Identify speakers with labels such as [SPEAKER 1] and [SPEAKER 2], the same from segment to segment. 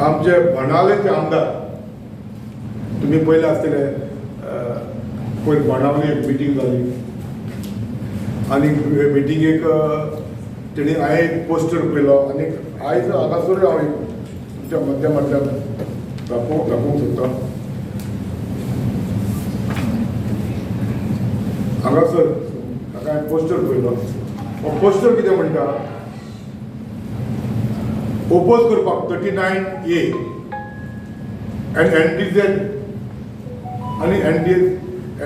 [SPEAKER 1] आमचे बाणावलेचे आमदार तुम्ही पहिले आसतले पयर बाणावले एक मिटींग जाली आनी मिटींगेक तेणी हांवें एक पोस्टर पळयलो आनी आयज हांगासर हांव तुमच्या माध्यमांतल्यान दाखोवंक सोदतां. हांगासर ताका हांवें पोस्टर पळयलो. हो पोस्टर कितें म्हणटा, ओपोज करपाक 39A एंड NDZ आनी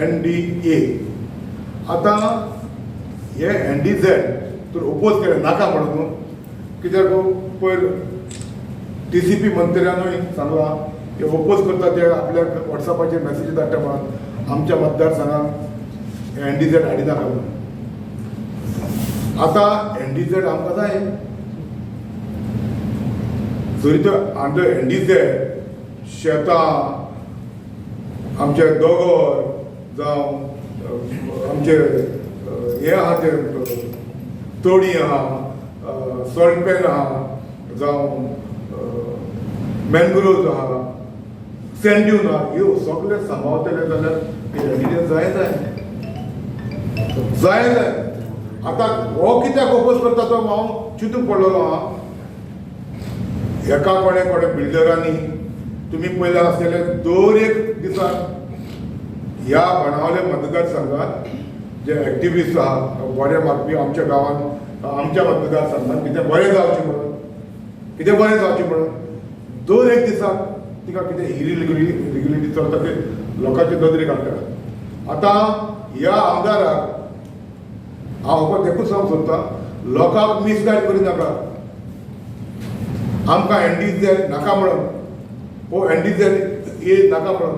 [SPEAKER 1] NDA. आतां हे NDZ तर ओपोज केले नाका म्हणून, कित्याक पयर TCP मंत्र्यानूय सांगलां हे ओपोज करता ते आपल्याक वॉट्सॅपाचेर मॅसेजी धाडटा म्हणून आमच्या मतदारसंघात NDZ हाडिनाका म्हणून. आतां NDZ आमकां जाय, जरी तर आमचे NDZ शेतां, आमचे दोंगर जावं आमचे हे आहा ते तोडी आहा, सॉल्ट पॅन आहा, जावं मॅंग्रोव्ज आहा, सँड्यून आहा, ह्यो सगळे सांबाळटले जाल्यार NDZ जाय. आतां हो कित्याक ओपोज करता तो हांव चिंतूंक पडलेलो आहा. एका कोणे बिल्डरांनी तुम्ही पयले आसलेले दर एक दिसाक ह्या बाणावले मतदारसंघात जे एक्टिविस्ट आहा बरे मागपी आमच्या गांवांत आमच्या मतदारसंघात कितें बरें जावचें म्हणून दर एक दिसाक तिका कितें इरिगुलेटी चलता ते लोकांचे नदरेक हाडटा. आतां ह्या आमदाराक हांव देखूच सांगूंक सोदतां, लोकांक मिसगायड करिनाका. आमकां NDZ नाका म्हणून, हो NDZ नाका म्हणून